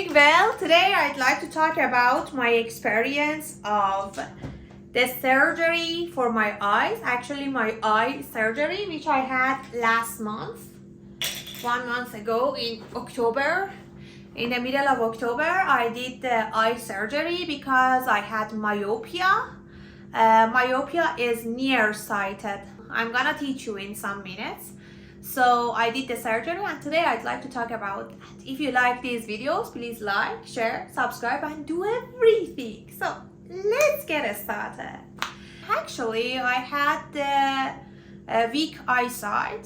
doing well. Today I'd like to talk about my experience of the surgery for my eyes. Actually, my eye surgery, which I had last month, 1 month ago in October. In the middle of October, I did the eye surgery because I had myopia. Myopia is nearsighted. I'm gonna teach you in some minutes. So I did the surgery, and today I'd like to talk about that. If you like these videos, please like, share, subscribe, and do everything. So let's get started. Actually, I had the weak eyesight.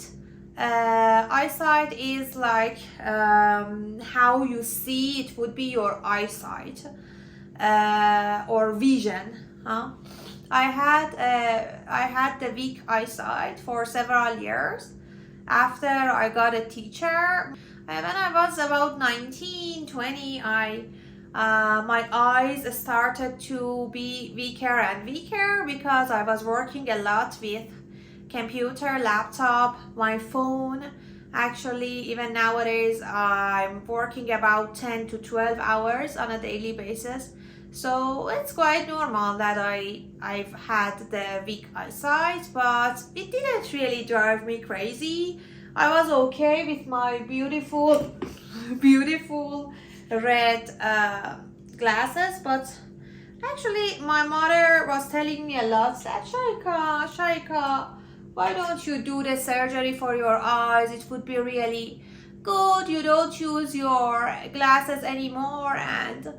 Eyesight is like how you see. It would be your eyesight or vision. I had the weak eyesight for several years. After I got a teacher, when I was about 19, 20, my eyes started to be weaker and weaker because I was working a lot with computer, laptop, my phone. Actually, even nowadays, I'm working about 10 to 12 hours on a daily basis. So it's quite normal that I've had the weak eyesight, but it didn't really drive me crazy. I was okay with my beautiful red glasses, but actually my mother was telling me a lot that Shaika, why don't you do the surgery for your eyes? It would be really good. You don't use your glasses anymore. And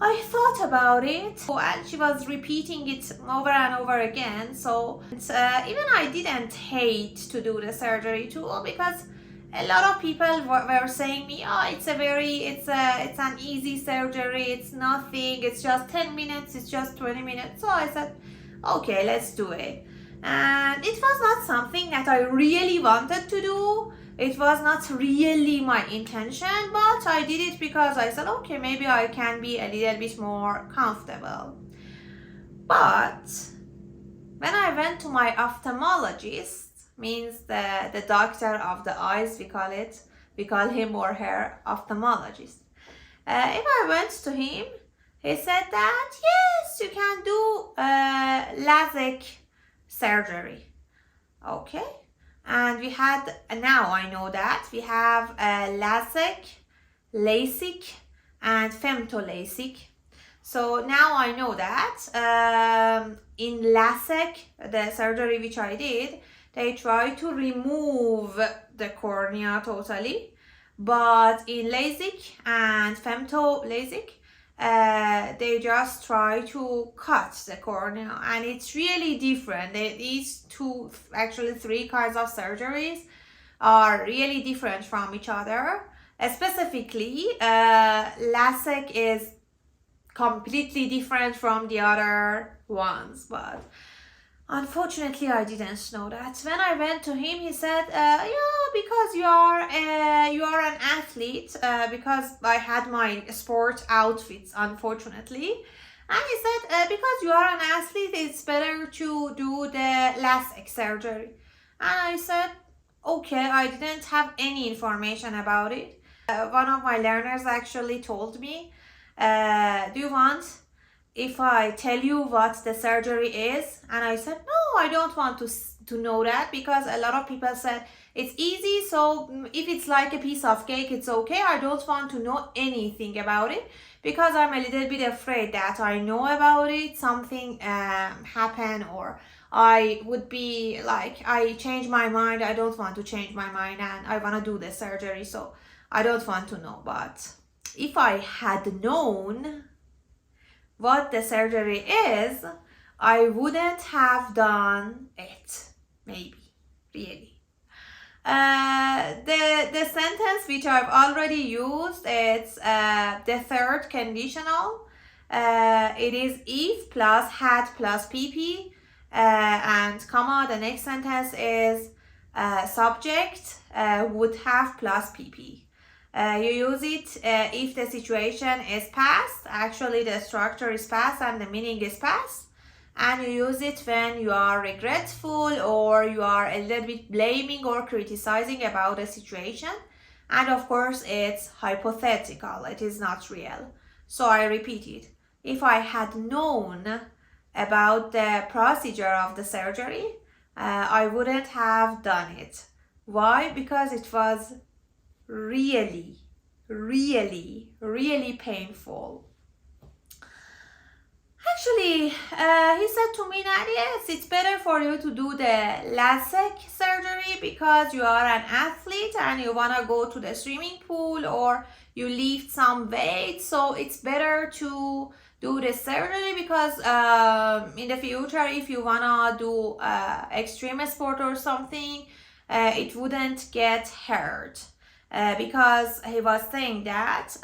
I thought about it, and she was repeating it over and over again. So even I didn't hate to do the surgery too, because a lot of people were saying me, oh, it's an easy surgery, it's nothing, it's just 10 minutes, it's just 20 minutes. So I said, okay, let's do it. And it was not something that I really wanted to do. It was not really my intention, but I did it because I said, okay, maybe I can be a little bit more comfortable. But when I went to my ophthalmologist, means the doctor of the eyes, we call him or her ophthalmologist. If I went to him, he said that, yes, you can do LASEK surgery. Okay. And we had, now I know that, we have LASEK, LASEK, and Femto LASIK. So now I know that in LASEK, the surgery which I did, they try to remove the cornea totally. But in LASIK and Femto LASIK, they just try to cut the cornea, and it's really different. These two, actually 3 kinds of surgeries are really different from each other. Specifically, LASEK is completely different from the other ones, but unfortunately I didn't know that. When I went to him, he said, yeah, because you are an athlete, because I had my sport outfits, unfortunately. And he said, because you are an athlete, it's better to do the LASIK surgery. And I said, okay, I didn't have any information about it. One of my learners actually told me, do you want if I tell you what the surgery is? And I said, no, I don't want to know that, because a lot of people said it's easy, so if it's like a piece of cake, it's okay. I don't want to know anything about it, because I'm a little bit afraid that I know about it, something happen, or I would be like, I change my mind. I don't want to change my mind, and I want to do the surgery, so I don't want to know. But if I had known what the surgery is, I wouldn't have done it, maybe, really. The sentence which I've already used, it's the third conditional. It is if plus had plus pp, and comma. The next sentence is subject would have plus pp. You use it if the situation is past. Actually, the structure is past and the meaning is past. And you use it when you are regretful or you are a little bit blaming or criticizing about a situation. And of course, it's hypothetical, it is not real. So I repeat it. If I had known about the procedure of the surgery, I wouldn't have done it. Why? Because it was really, really, really painful. Actually, he said to me that yes, it's better for you to do the LASEK surgery because you are an athlete and you want to go to the swimming pool or you lift some weight. So it's better to do the surgery because in the future, if you want to do extreme sport or something, it wouldn't get hurt. Because he was saying that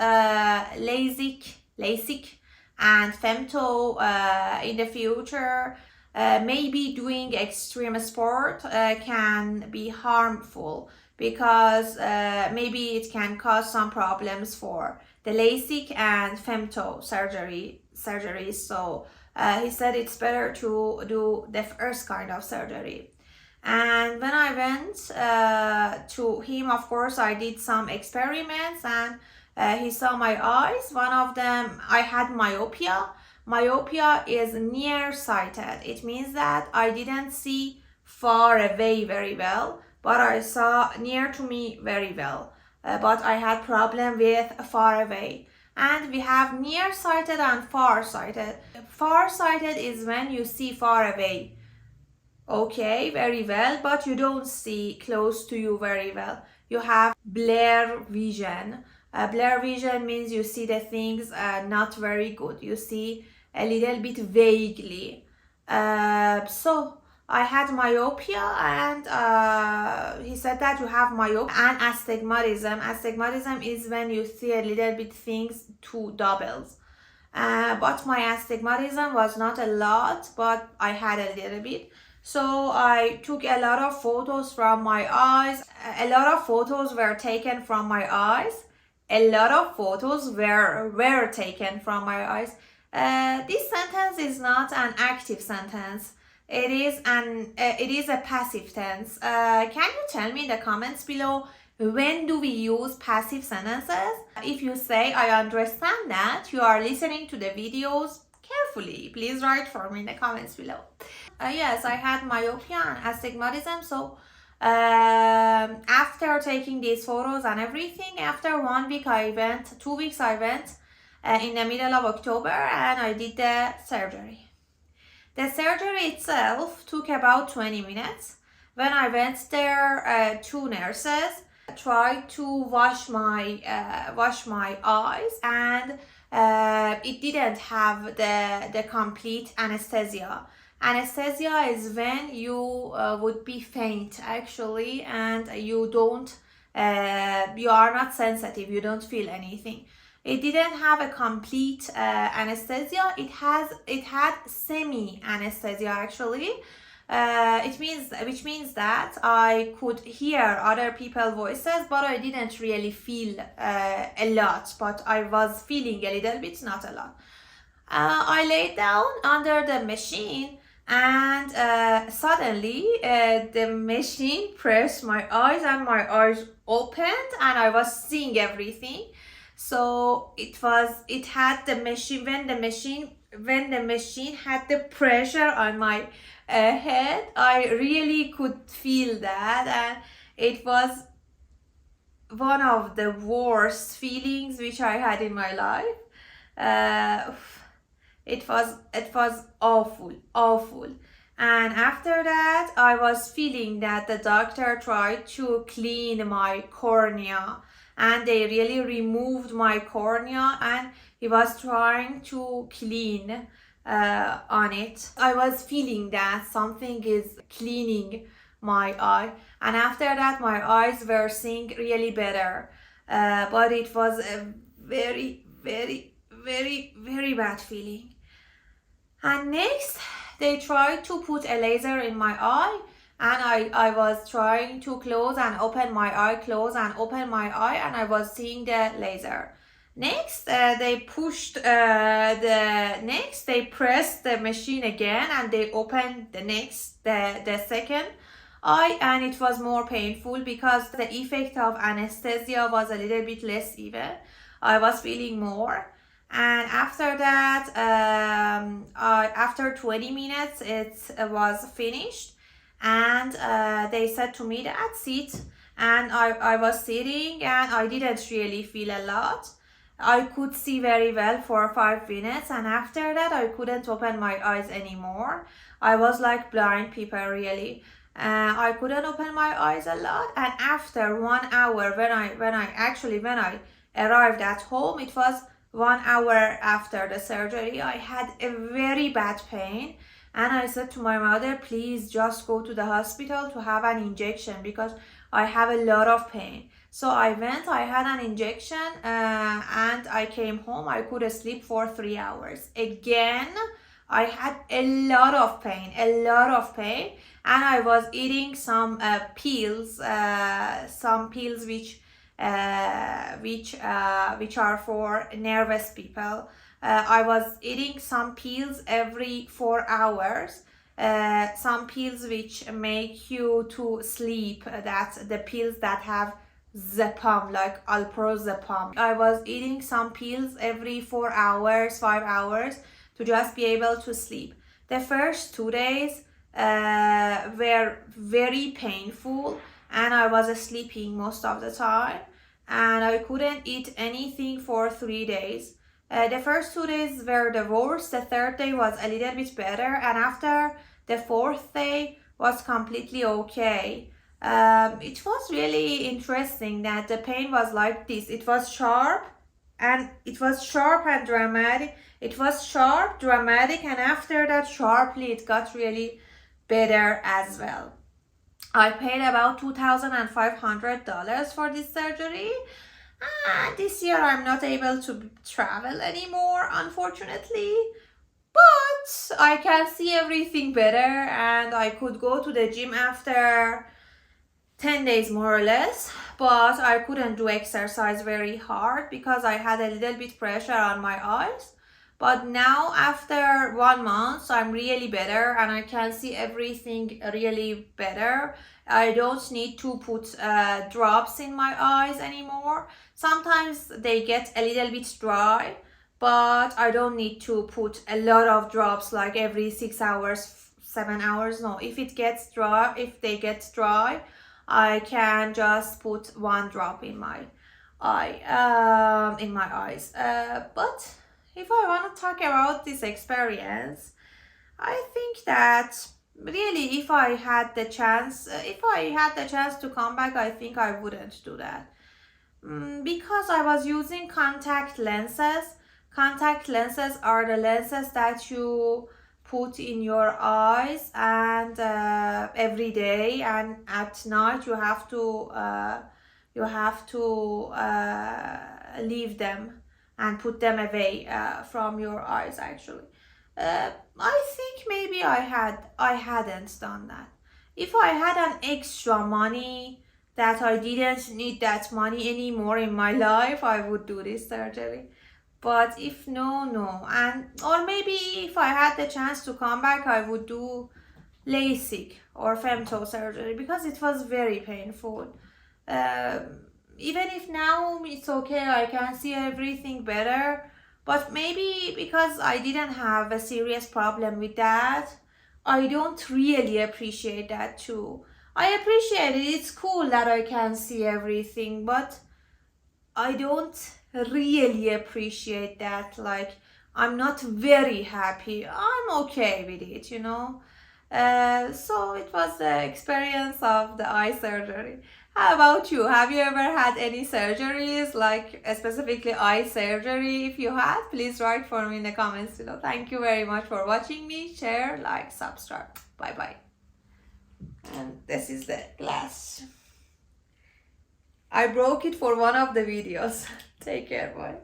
LASIK and Femto in the future, maybe doing extreme sport can be harmful because maybe it can cause some problems for the LASIK and Femto surgeries. So he said it's better to do the first kind of surgery. And when I went to him, of course, I did some experiments and he saw my eyes. One of them, I had myopia. Myopia is near-sighted. It means that I didn't see far away very well, but I saw near to me very well. But I had problem with far away. And we have near-sighted and far-sighted. Far-sighted is when you see far away. Okay, very well, but you don't see close to you very well. You have blur vision. Blur vision means you see the things not very good. You see a little bit vaguely. So I had myopia and he said that you have myopia and astigmatism. Astigmatism is when you see a little bit things two doubles. But my astigmatism was not a lot, but I had a little bit. So I took a lot of photos from my eyes. A lot of photos were taken from my eyes. A lot of photos were taken from my eyes. This sentence is not an active sentence. It is a passive tense. Can you tell me in the comments below, when do we use passive sentences? If you say, I understand that, you are listening to the videos carefully. Please write for me in the comments below. Yes, I had myopia and astigmatism. So after taking these photos and everything, after 1 week 2 weeks I went in the middle of October and I did the surgery. The surgery itself took about 20 minutes. When I went there, two nurses tried to wash my eyes, and it didn't have the complete anesthesia. Anesthesia is when you would be faint actually, and you are not sensitive, you don't feel anything. It didn't have a complete anesthesia. It had semi anesthesia actually. Which means that I could hear other people's voices, but I didn't really feel a lot, but I was feeling a little bit, not a lot. I laid down under the machine and suddenly the machine pressed my eyes and my eyes opened and I was seeing everything. So it had the machine, when the machine had the pressure on my head, I really could feel that, and it was one of the worst feelings which I had in my life. It was awful. And after that, I was feeling that the doctor tried to clean my cornea, and they really removed my cornea, and he was trying to clean on it. I was feeling that something is cleaning my eye, and after that my eyes were seeing really better, but it was a very bad feeling. And next they tried to put a laser in my eye, and I was trying to close and open my eye, close and open my eye, and I was seeing the laser. Next, they pressed the machine again, and they opened the second and it was more painful because the effect of anesthesia was a little bit less even. I was feeling more. And after that, after 20 minutes, it was finished. And they said to me, that's it. And I was sitting and I didn't really feel a lot. I could see very well for 5 minutes, and after that I couldn't open my eyes anymore. I was like blind people, really. I couldn't open my eyes a lot, and after 1 hour, when I arrived at home, it was 1 hour after the surgery, I had a very bad pain. And I said to my mother, please just go to the hospital to have an injection because I have a lot of pain. So I went, I had an injection, and I came home. I could sleep for 3 hours. Again, I had a lot of pain, and I was eating some pills which are for nervous people. I was eating some pills every 4 hours. Some pills which make you to sleep. That's the pills that have Zepam, like Alprozepam. I was eating some pills every 4 hours, 5 hours to just be able to sleep. The first 2 days were very painful, and I was sleeping most of the time, and I couldn't eat anything for 3 days. The first 2 days were the worst. The third day was a little bit better, and after the fourth day was completely okay. It was really interesting that the pain was like this. It was sharp and dramatic. It was sharp, dramatic, and after that sharply it got really better as well. I paid about $2,500 for this surgery. This year I'm not able to travel anymore, unfortunately. But I can see everything better, and I could go to the gym after 10 days more or less, but I couldn't do exercise very hard because I had a little bit pressure on my eyes. But now after 1 month, I'm really better and I can see everything really better. I don't need to put drops in my eyes anymore. Sometimes they get a little bit dry, but I don't need to put a lot of drops like every 6 hours, 7 hours. No, if they get dry, I can just put 1 drop in my eyes. But if I want to talk about this experience, I think that really if I had the chance to come back, I think I wouldn't do that. Because I was using contact lenses. Contact lenses are the lenses that you put in your eyes, and every day, and at night you have to leave them and put them away from your eyes. Actually, I think maybe I hadn't done that. If I had an extra money that I didn't need that money anymore in my life, I would do this surgery. But if no, or maybe if I had the chance to come back, I would do LASIK or Femto surgery because it was very painful. Even if now it's okay, I can see everything better, but maybe because I didn't have a serious problem with that, I don't really appreciate that too. I appreciate it, it's cool that I can see everything, but I don't really appreciate that. Like, I'm not very happy. I'm okay with it, you know. So it was the experience of the eye surgery. How about you? Have you ever had any surgeries, like specifically eye surgery? If you have, please write for me in the comments below. Thank you very much for watching me. Share, like, subscribe. Bye bye. And this is the glass. I broke it for one of the videos. Take care, bye.